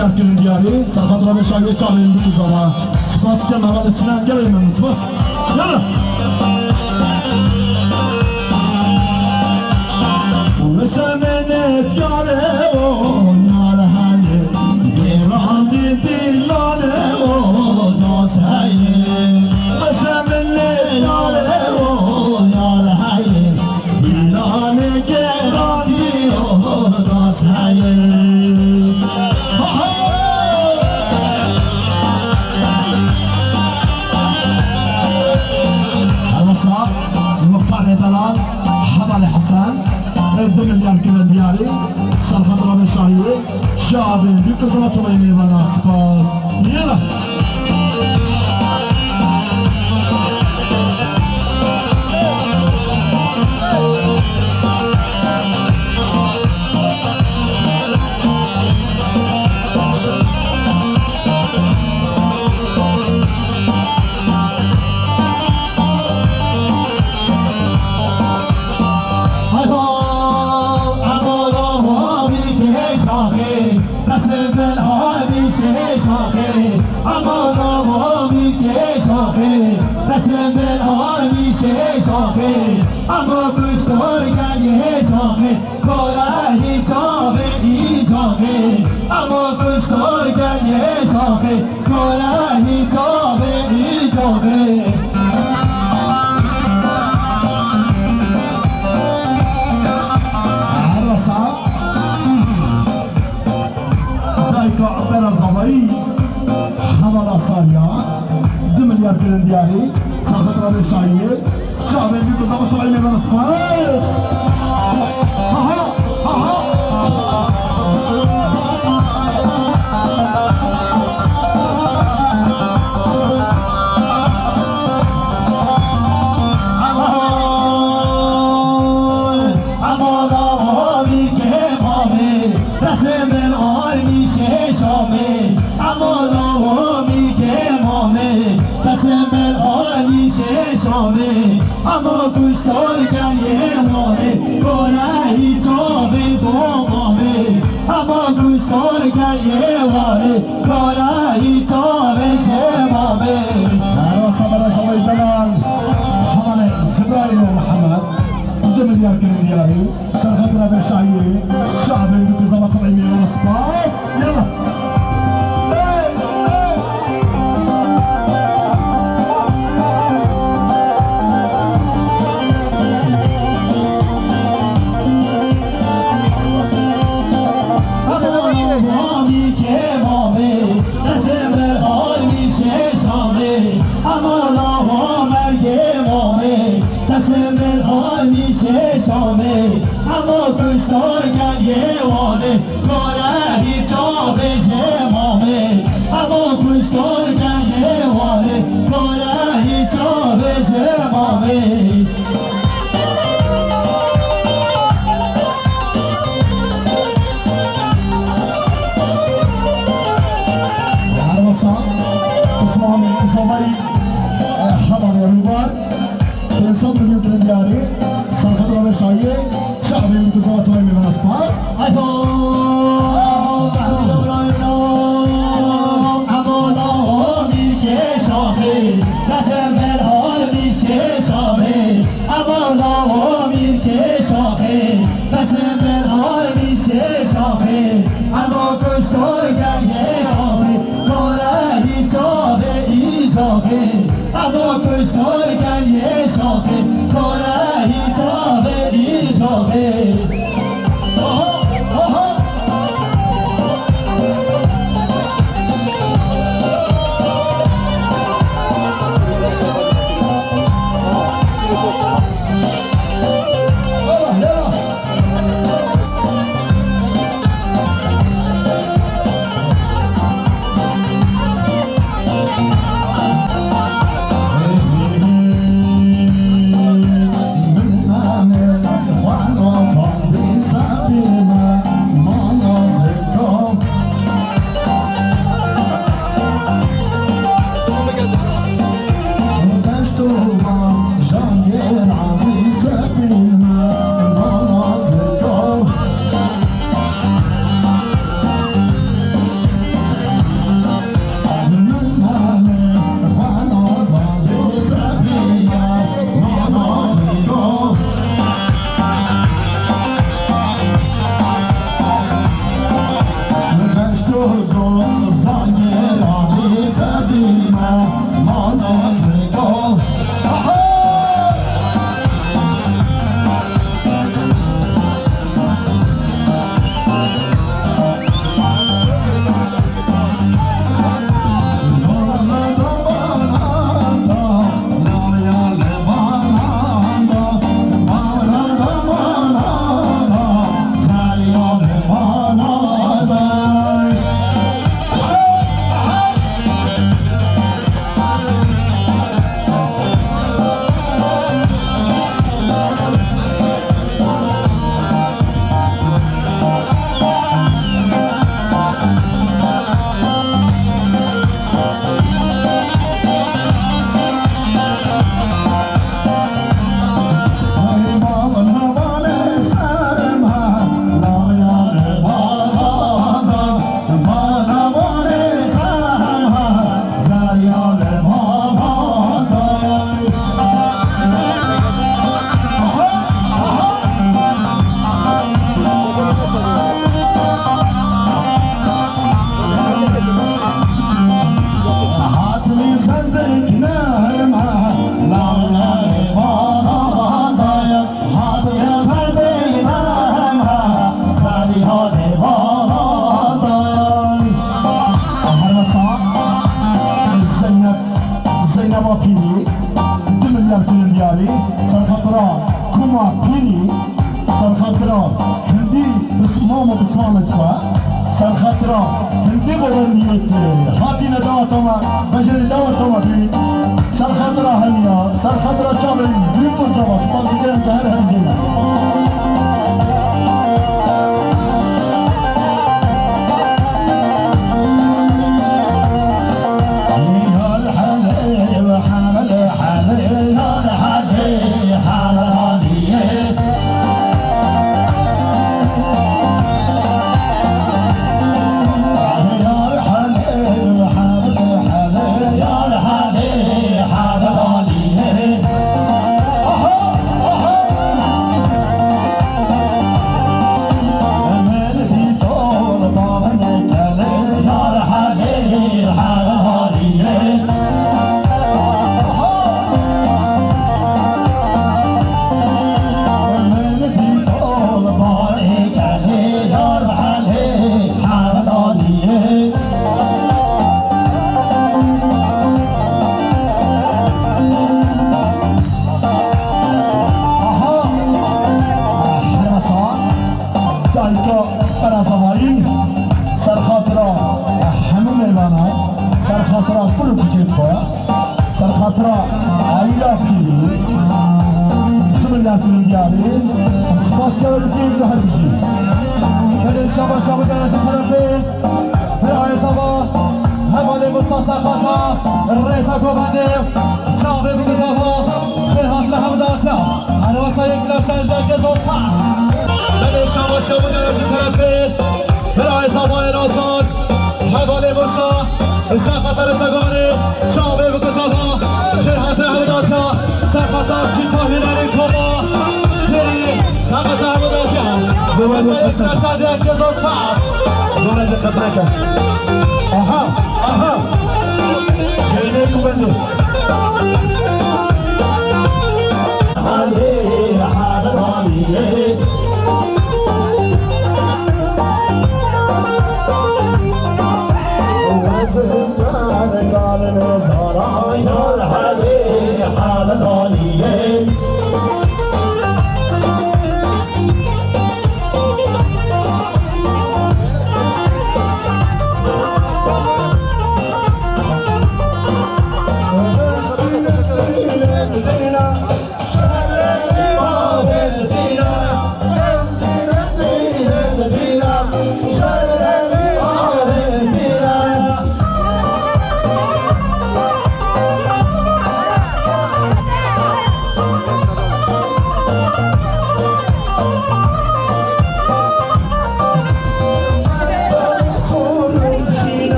دیگر کردن دیاری سرخط را بشه یه چاله این بکو زمان سپاس که محمد سینان گله من سپاس یالا وسمنت یاره و یاره هنه گراندی دیلانه و داست هیه وسمنت یاره و یاره هیه دیلانه گراندی و داست هیه دلال حمال حسن الدم اللي يمكن دياري سرخط رامي شاهيه شعبي بكل طبيعي بنا سباس يلا رسم بالآنی شاخه اما کشتار گریه شاخه کاره جاوه ای جاخه اما کشتار گریه شاخه کاره جاوه ای جاخه عرصا بايكا عبالا زمائي حمالا ساريان دمليار كرن دياري سرخط رامي شاهيه شعبي بيكو زمان طبعي من الاسفاس ها اما کشتار گریه مانه گناهی جاوه زمامه اما کشتار گریه مانه گناهی جاوه زمامه عروسه برای زمای دلال حمال جبرائیل و محمد دمليار كرن دياري سرخط رامي شاهيه شعبي بيكو زمان طبعي من الاسفاس يلا اما کشتار گریه وانه گناهی جاوه زمامه اما کشتار گریه وانه گناهی جاوه زمامه عروسه اسمامي حمار يا روبار بنصب اليوم دياري سرخط رامي شاهيه شعبي بيكو زمان طبعي من الاسفاس اما کشتار گریه شاخه کارهی جاوه ای شاخه صامت خوا سر خاطرة هندي غرنيت هاتي ندواتما بجري دواتما بي سر خاطرة هنيا سر خاطرة شامل بريكو زوا سبانسي كان تهر هنزينا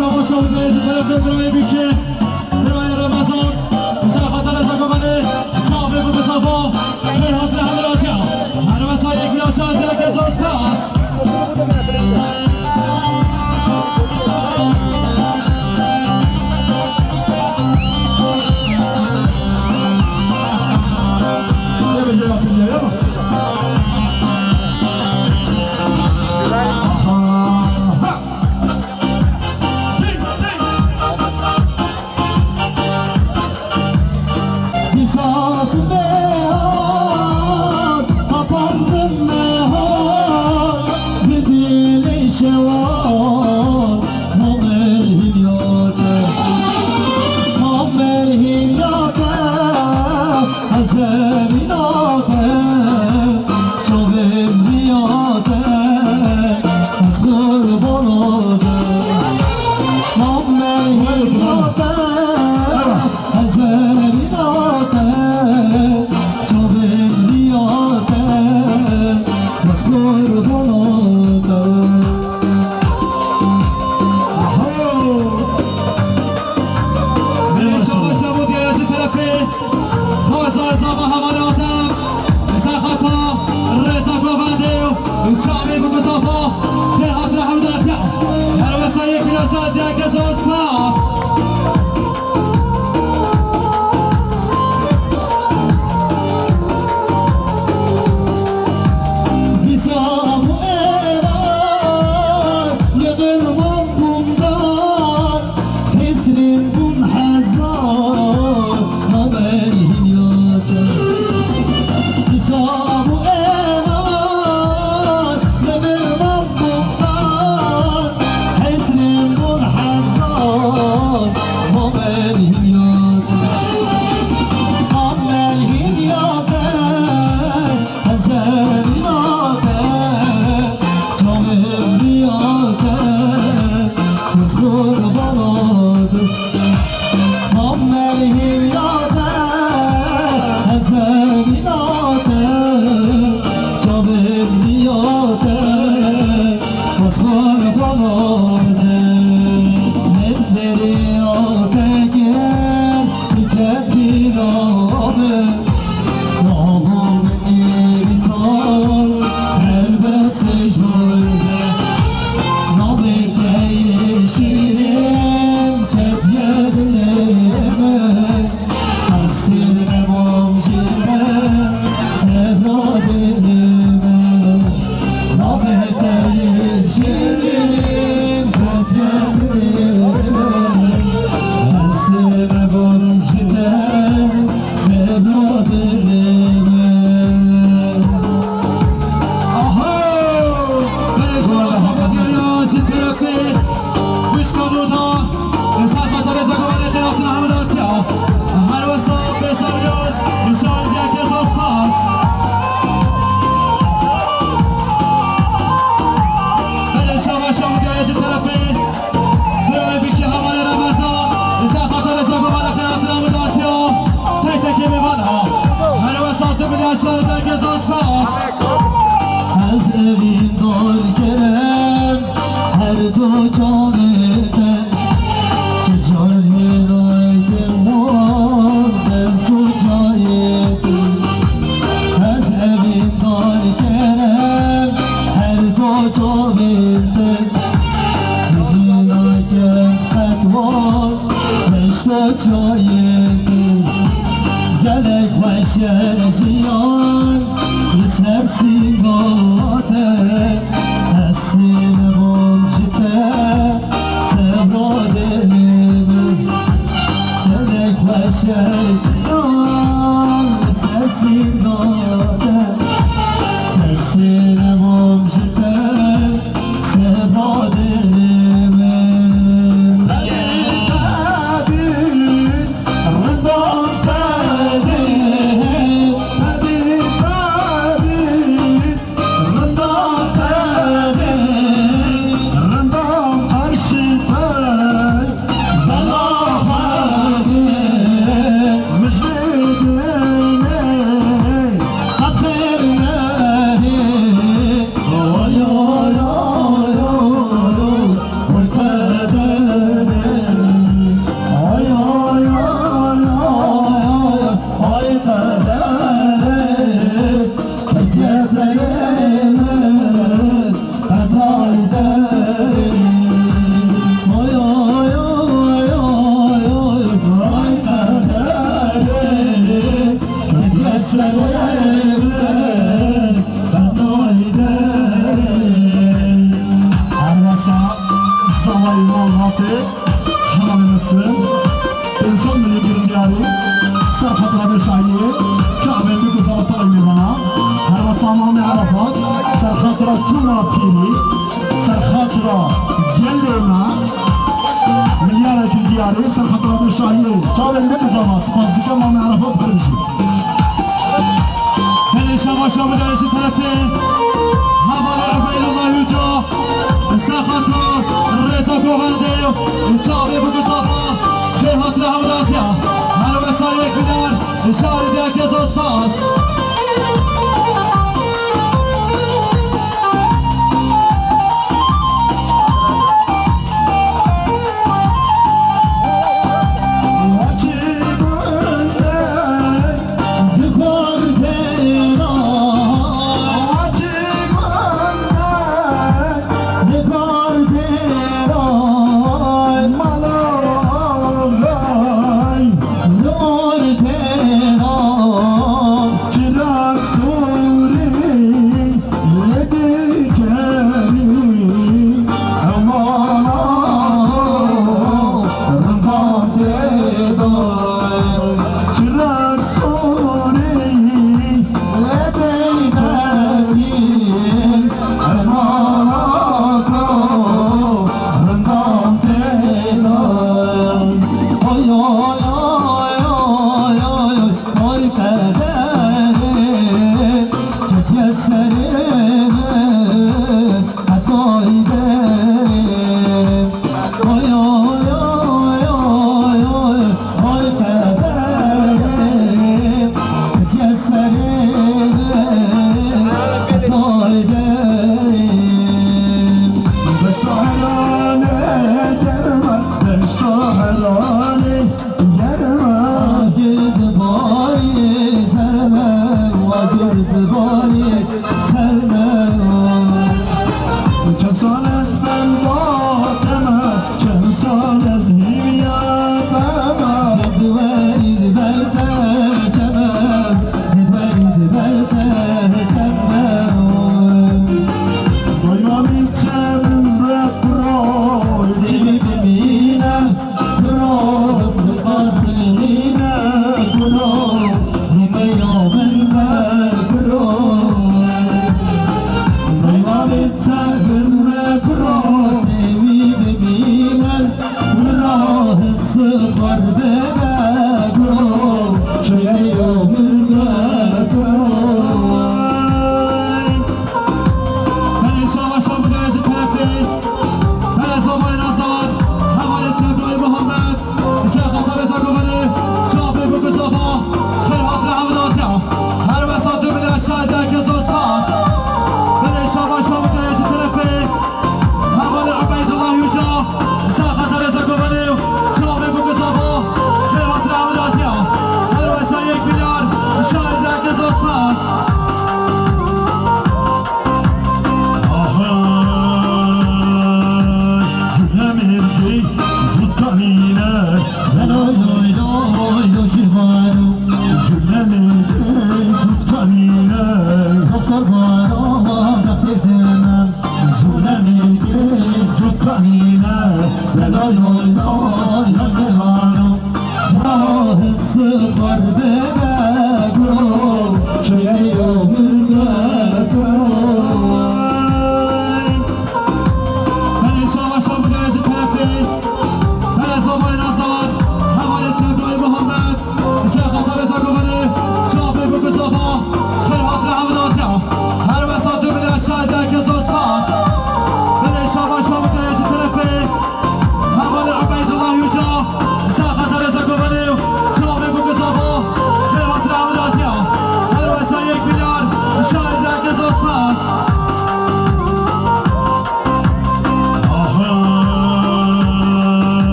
شما جایزه طرف برای بیکه برای رمضان مسافت رضا گمانه چاوه بود صافا فرهاد رحملاتیا هر مسا یک لاشان در گزاز پاس سوای مالاتي حمام المسلم انسان من يقولون دياري سر خطرة بشعية شعبين بيكو ثلاثة ميمانا هروا سامامي عرفات سر خطرة كوما بيري سر خطرة جلينا مليارة دياري سر خطرة بشعية شعبين بيكو ثلاثة سپاس ديكا مامي عرفات بخربشي هل شما شما درش طرفه حوال عبید الله یوجا سخطا رضا گوهنده چاوی بگو صافا که حاطر همراتیا هر وسای یک بیدار شهر دیگه از اسپاس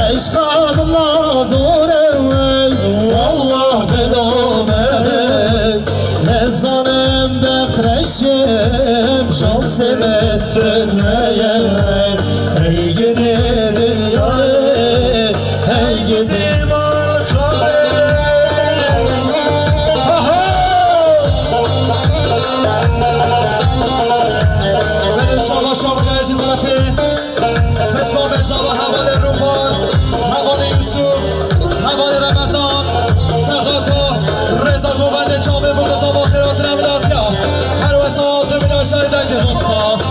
عشق الله زوره والله بلومه نزانم بفرشم شانسم الدنيا ای گده دنیای ای گده انشاءالله شما گرشی طرفی اسلام شما حوال رومان حوال یوسف حوال رمضان سقاطو رضا گوبند چابه بگذا با خیرات نمیلاتیا هر وسط دمین آشای دنگ سپاس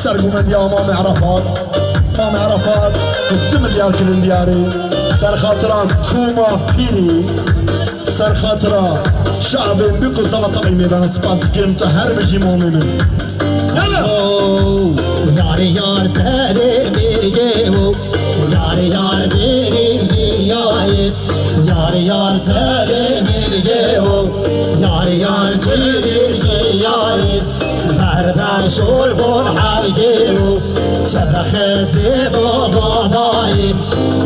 سرقومن يا مامي عرفات 2 مليار كل دياري سر خاطران كوما بيري سر خاطرا شعب بكل زلطة ميدان سباس كرمت هر بجي مؤمنين يلا يار يار سهل بيرجيو يار يار بيرجيو يار يار سهل بيرجيو يار يار بيرجيو بردن شور بون حرجيو شبخ زيب وضاي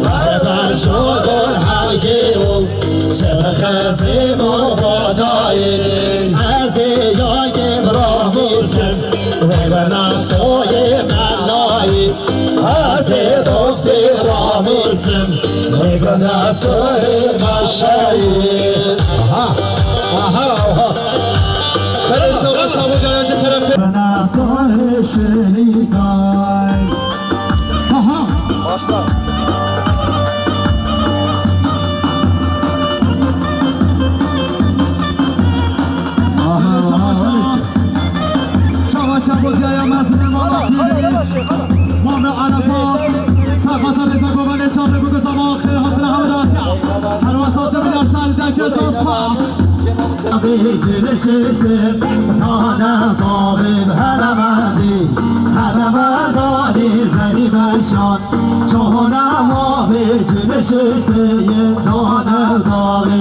بردن شور بون حرجيو شبخ زيب وضاي عزي ياي براموسم وبنا صوي ملاي عزي دوستي راموسم وبنا صوي مشاي انشاءالله شما گرش طرفی بنا صوي شريكاي Başla. شما بودیا مسئله مام عرفات سقط رضا گوبند چابه بگذا با آخر حاضر حمداتیا هر وسط بلیار شهر دکه سوس پاس بیجل ششم تانه قابل هرمدانی زنی برشان چونه ما بیجل ششم تانه قابل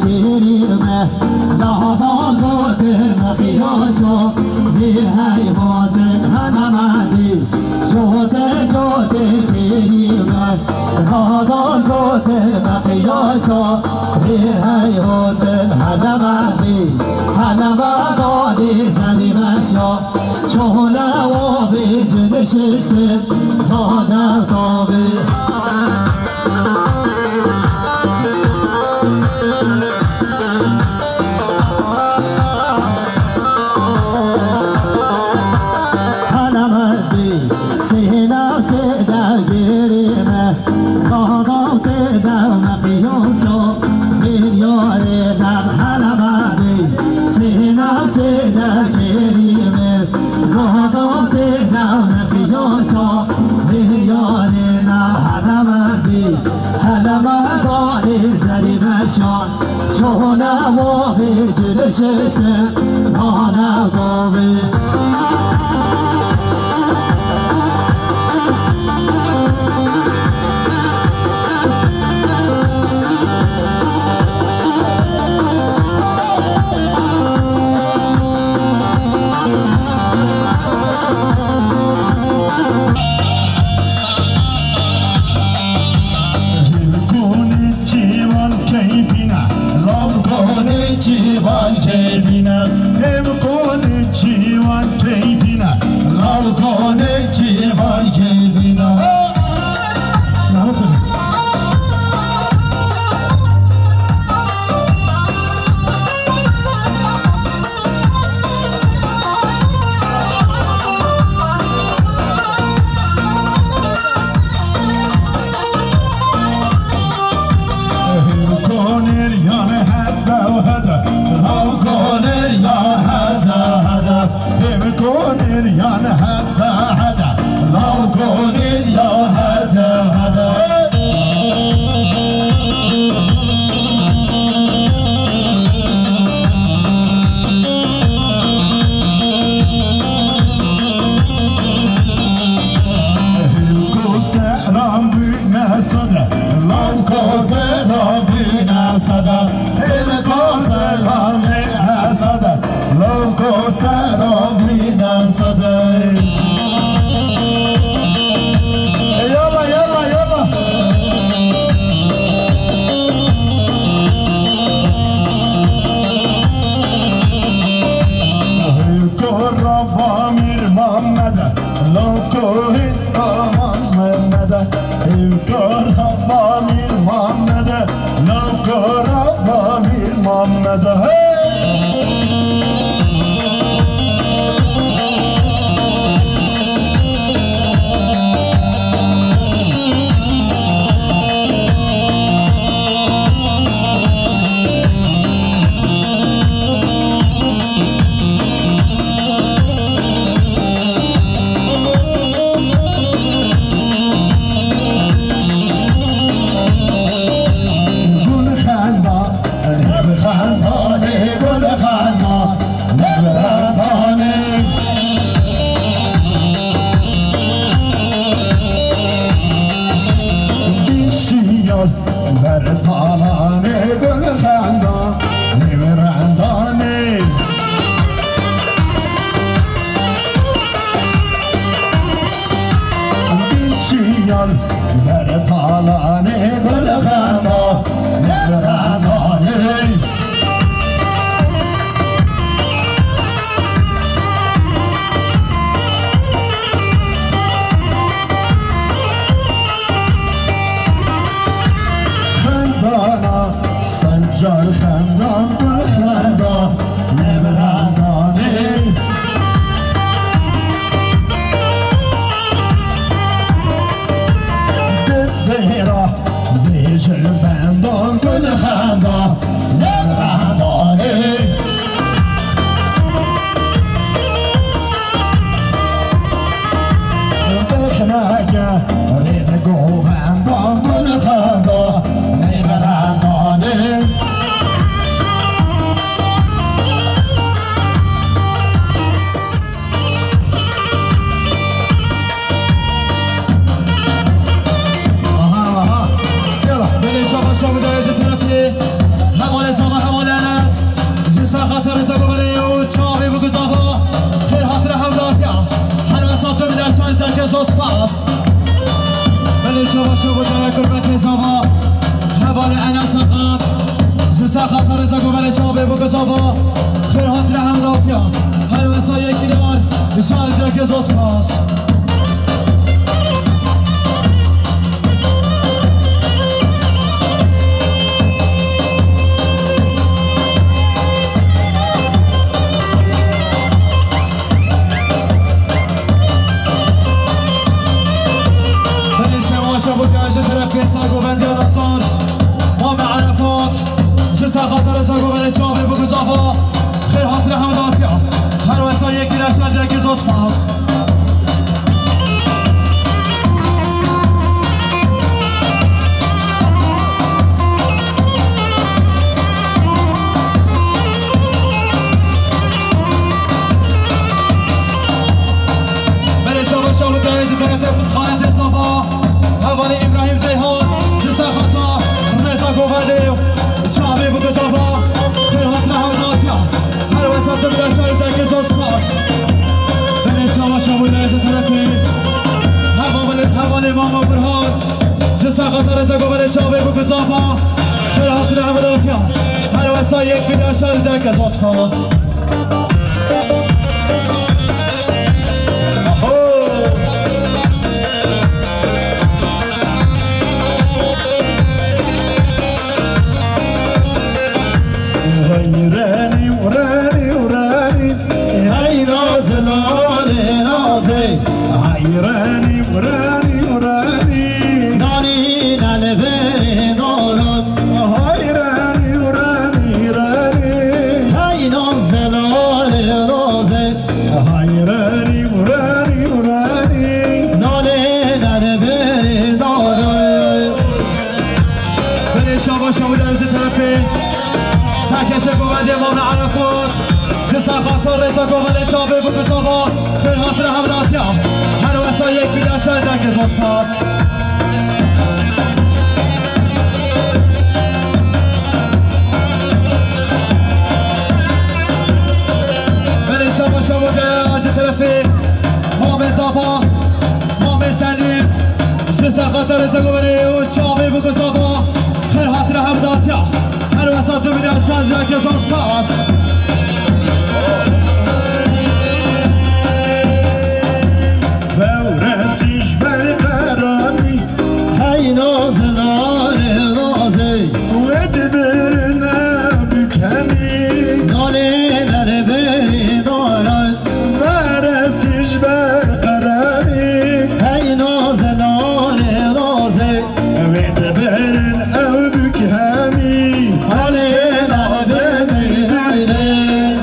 كريمة لحظات مخياجو بالهاي باطن هنا مهدي جوت كريمة لحظات مخياجو بالهاي باطن هنا مهدي هنا مهدي زني مشا شولا وبيجل شسم هذا طبيعي سينا سيدا جريمة قاضو تدا مخيوشو مليوني دم حلباني سينا سيدا جريمة قاضو تدا مخيوشو مليوني دم حلباني حلباني زري مشان شونا موفي جلششن أنا قوي Civan keyfine Hem kone civan keyfine Lav kone civan keyfine شباب گشت طرف سرگوبندی داستان مام عرفات جسا خاطر سرگوبند جامعه و گزافا خیر حاطر حمداتیا هر وسا یکی لشن جنگ زوز پاس شامل گشت طرف فسخانه تصافا حوالی ابراهیم جیهان جسا خاطر رضا گوهده جامعه و گزافا خیر حاطر حمداتیا هر وسط دلشن جنگ زوز پاس شامل گشت طرف حوالی ماما برهان جسا خاطر رضا گوهده جامعه و گزافا خیر حاطر حمداتیا هر وسط یک دلشن جنگ زوز پاس وراني وراني وراني هاي ناز ناني نازي هاي راني وراني وراني ناني نالبري ناران هاي راني وراني راني هاي ناز ناني نازي هاي راني وراني وراني ناني نالبري ناران بني شابا شابا درجة طرفي سرکش گوهد امام عرفات جسا خاطر رضا گوهد جامعه و گزافا خیر حاطر حمداتیا هر وسا یک بیداشن در گزاز پاس بلی شما شما گشت طرفی مام زافا مام سلیم جسا خاطر رضا گوهد جامعه و گزافا خیر حاطر حمداتیا هر وسط بیداشن در گزاز پاس بورستش برقراری هاي ناز ناني نازي ودبرنا بكمي ناني نالبري ناران بورستش برقراری هاي ناز ناني نازي ودبرنا او بكمي ناني نالبري ناران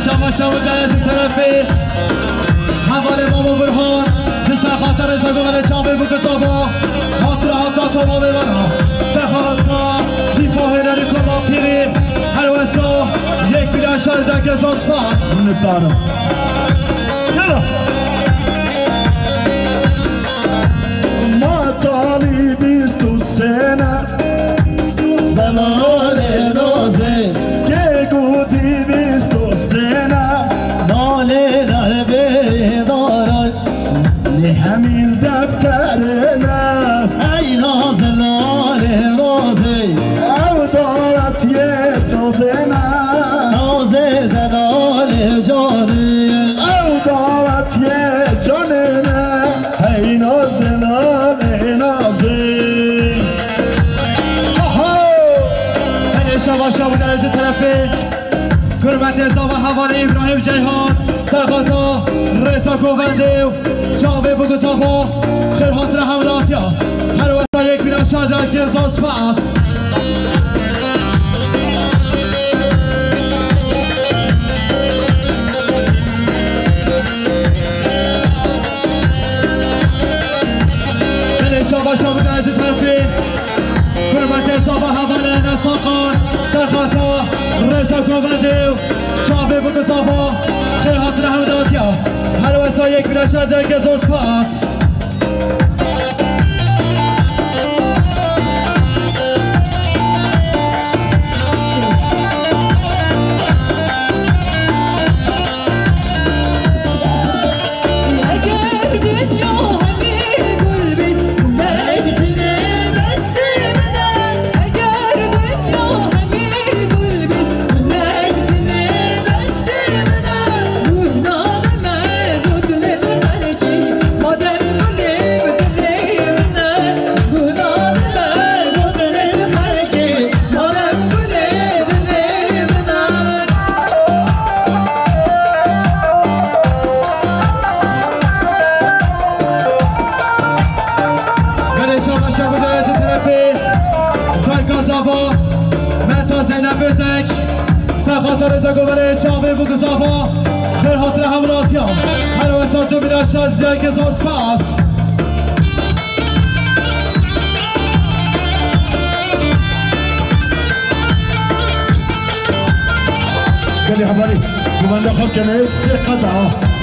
شما شما درجة طرفي حوال ماما برهان جسا خاطر رضا گوهد جامعه و گزافا خاطر حاطاتا ماما بنا سخارتا جیپا هنری کلا پیری هر وسا یک بیداشن در گزاز پاس منتارم يلا ما طالبي السنة زمان نازي كي قوتي بيستو السنة نالي نالبي دارك لحميل دفترنا اي نازل نالي نازي او دارت يدو سنة نازي زنالي جاني او دارت يجاننا هاي نازل نالي نازي شما شما درجة طرفي قربت ازام حوال ابراهیم جیهان سرخاتا رضا گوهده جامعه و گزافا خیر حاطر حمداتیا هر وسط یک بیداشن در گزاز پاس شما شما درجة طرفي قربت ازام حوال نساقان سرخاتا رضا گوهده جامعه و گزافا خیر حاطر حمداتیا هر وسط یک بیداشن در گزاز پاس Modern خاطر رضا گوهر چاوه و گزافا خیر خاطر همراهیان هر وسط دو میداش از دیگه گزاز پاس قال لي حبالي وما ندخل كنايك سي قطعه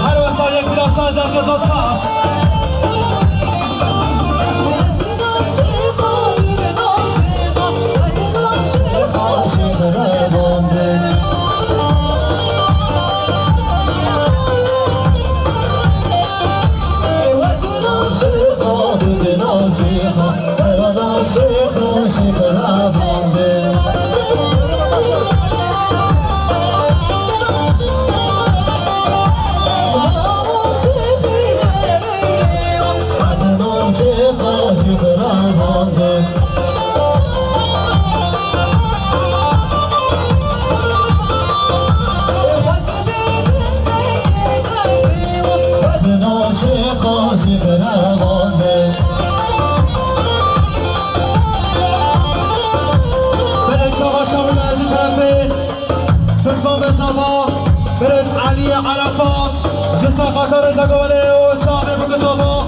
هر وسایل یک میلاشان در گزاز پاس زبا برز علی عرفات جسا خاطر رضا گوانه و چاقه بگو زبا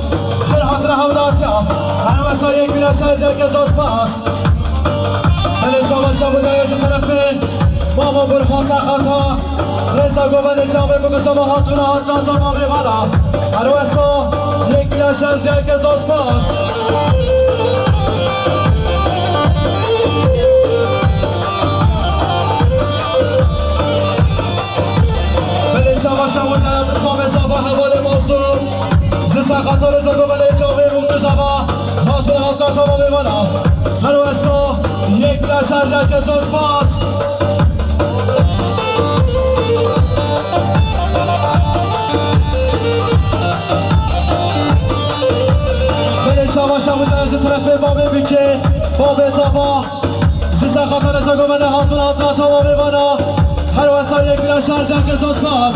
فرحات رحمداتیا هر مسا یک بینا شهر درک زاز پاس بله شما شما جایش طرفه بابا برخان سخاتا رضا گوانه چاقه بگو زبا هاتونا هاتنا تا ما بیمالا هر مسا یک بینا شهر درک زاز پاس شما شما دارم اسمام زبا حوال موضوع جسا خطا رزا گوانه جامعه مونگ زبا هاتون هاتا تا ما بمانا هر وستا یک نشر در کساس پاس بله شما شما دارم طرف بابه بیکه بابه زبا جسا خطا رزا گوانه هاتون هاتا تا ما بمانا هر وستا یک نشر در کساس پاس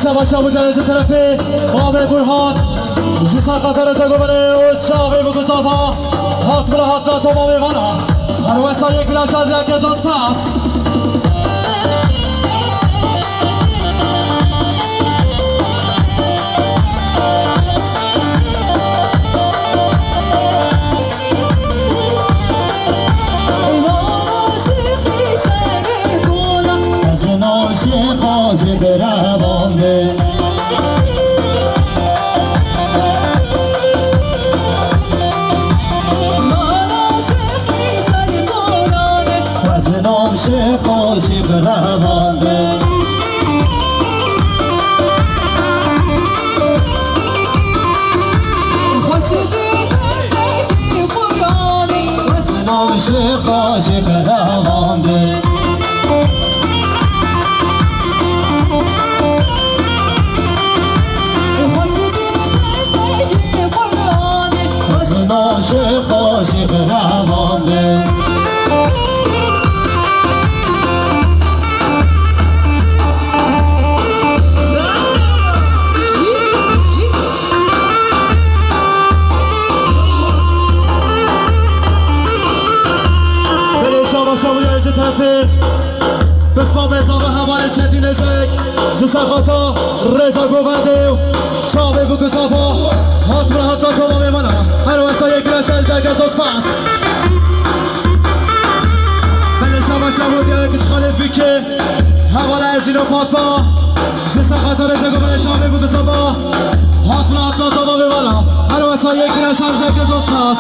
شما شما جلسه طرفه باب برهان جسا خاطر رضا گوانه و چاقه بگو زبا هات بلا هات تا ما بیمانا هر وسا یک بلا شاد یک ازاز پاس جسا خاطا رضا گوانده چاوه بگو زبا هات بلا هات تا ما بیمانا هر وستا یک نشر در گزاز پاس بله شما شما دیاره کش خالف بیکه حوال ازین و فاطمه جسا خاطا رضا گوانده چاوه بگو زبا هات بلا هات تا ما بیمانا هر وستا یک نشر در گزاز پاس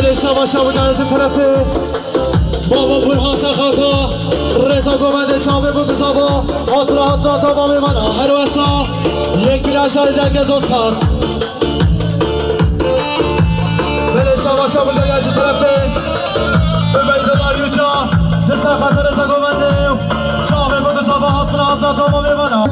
داشته باشه و درش طرف بابا پورها سخاتا رضا گومنده چاوه بود بزابا آترا تا با میمانا هر وسا یک بیرش های در گزاز پاس داشته باشه و درش طرف به بیت داریوچا جسر خاطر رضا گومنده چاوه بود بزابا آترا تا با میمانا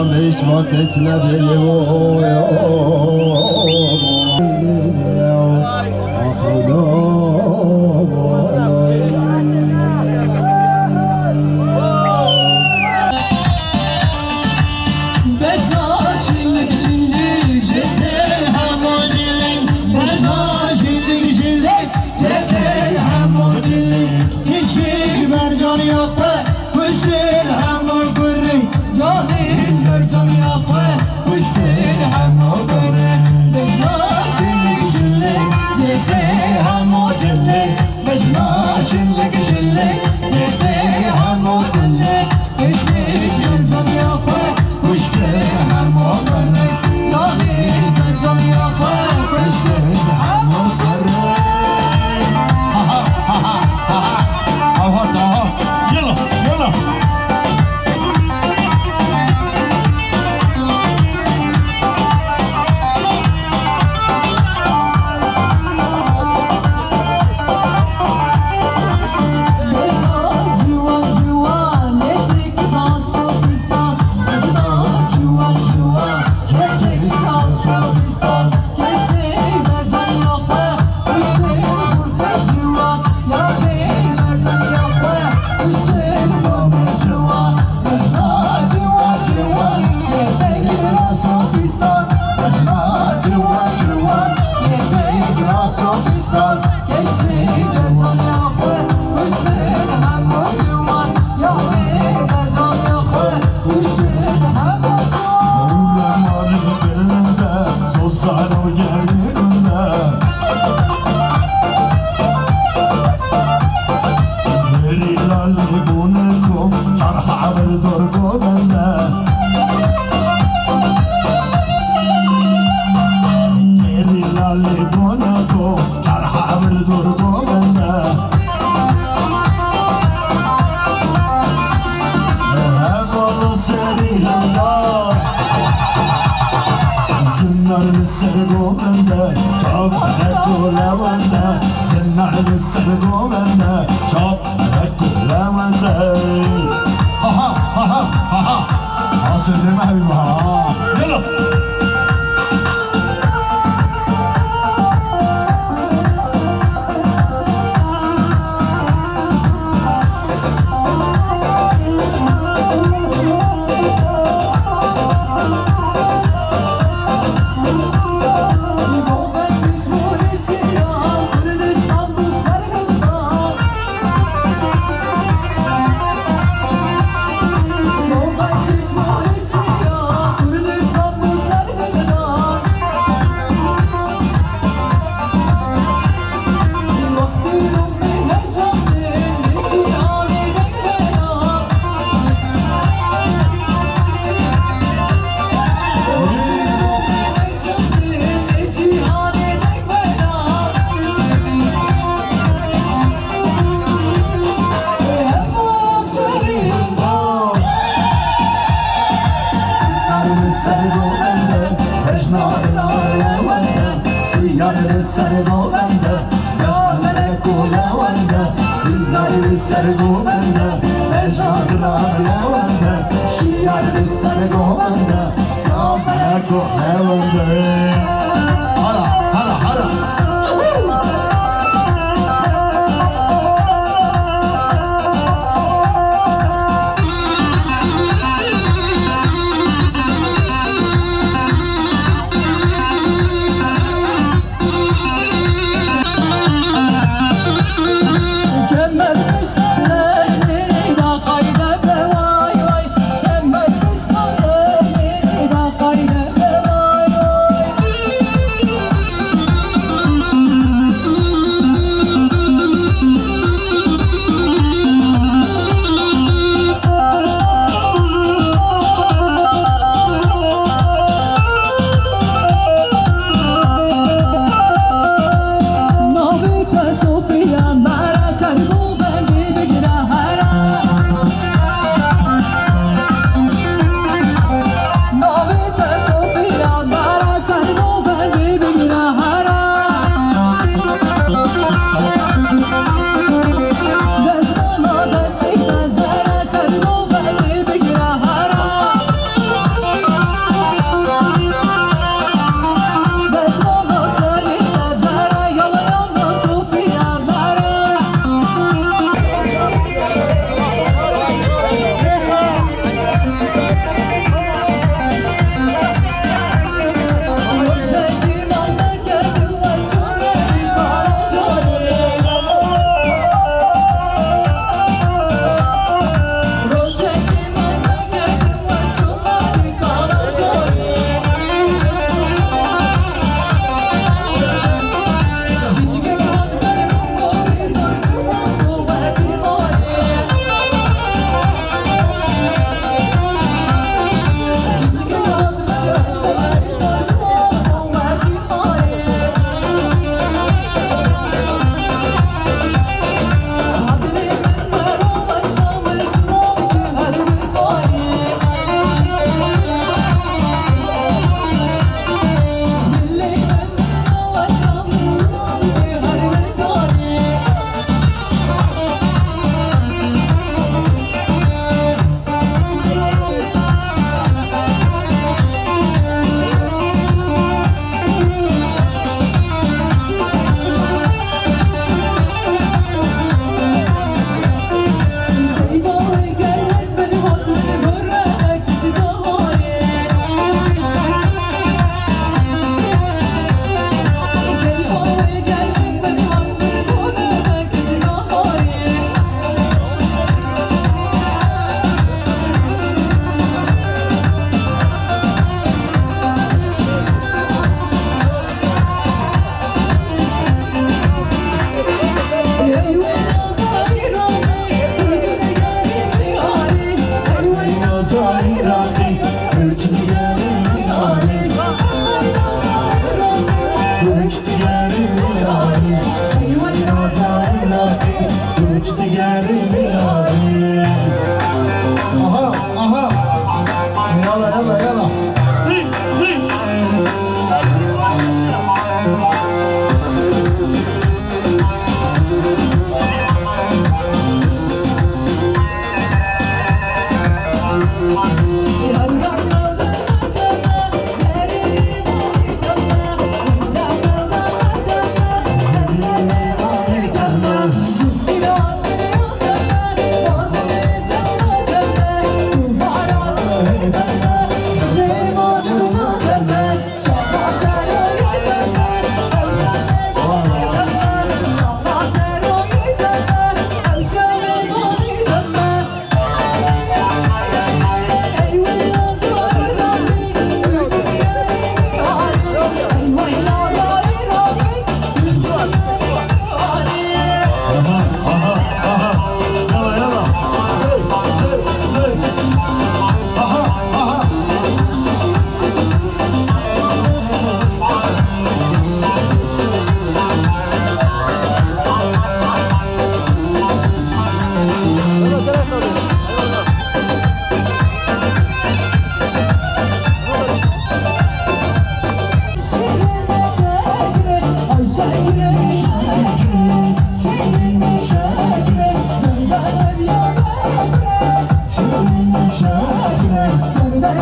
مش وقتنا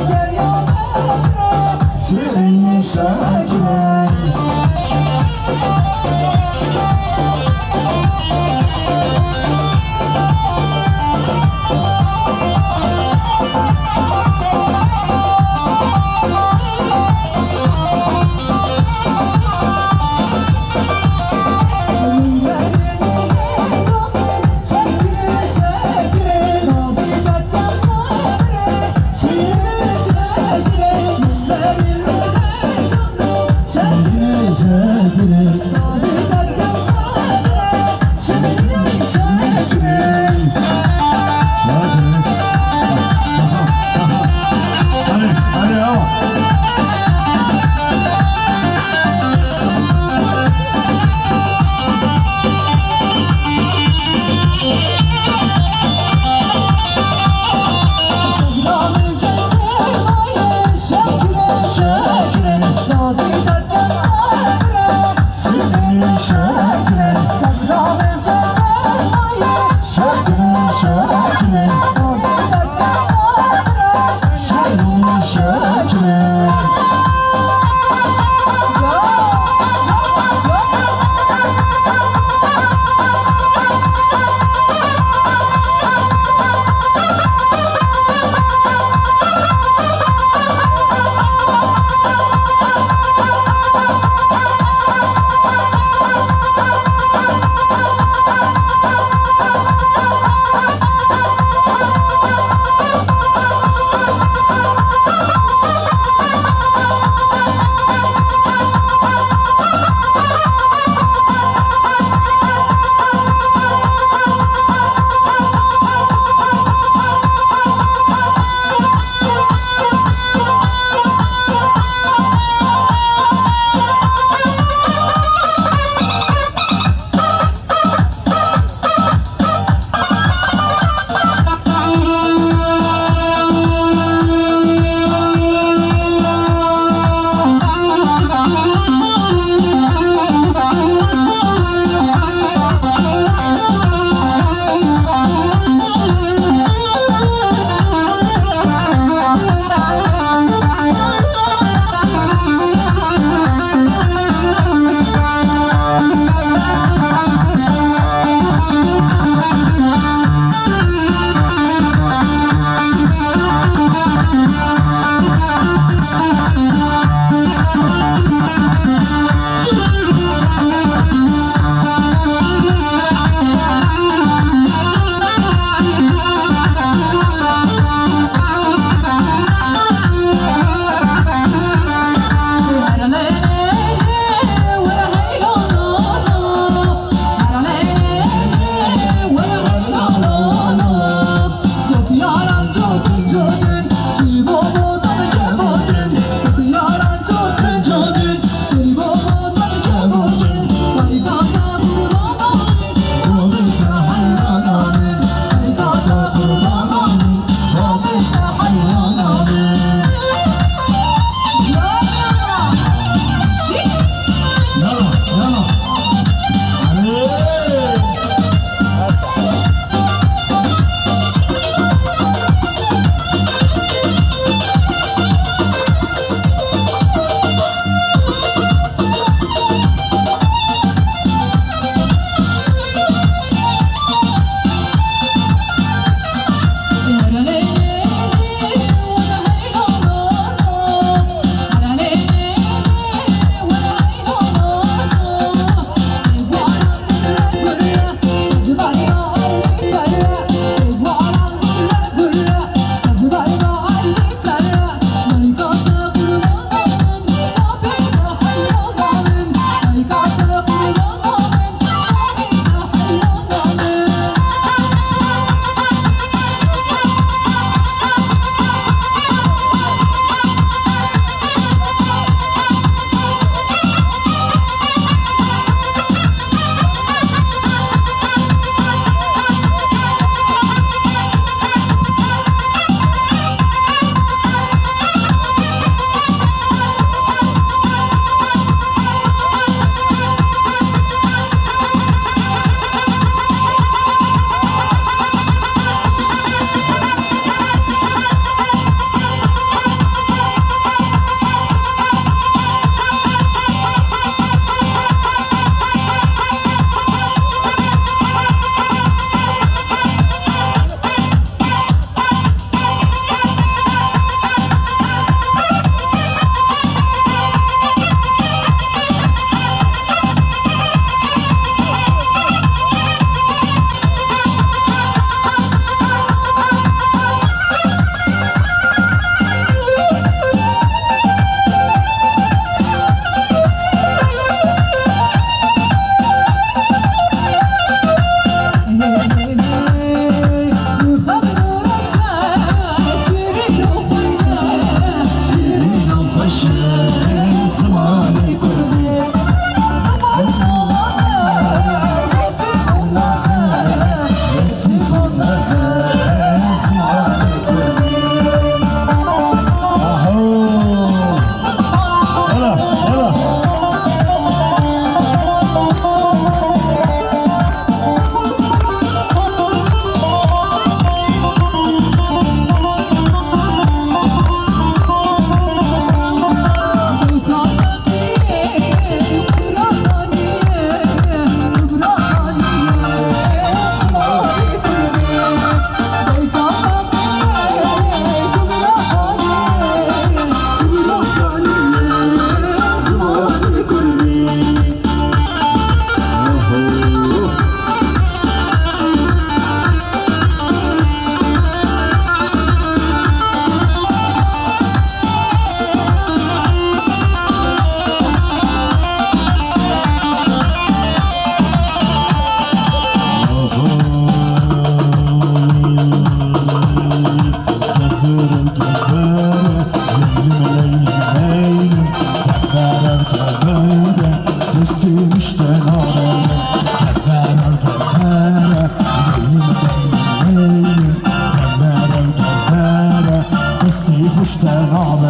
شيرين شاكرين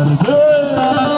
القلب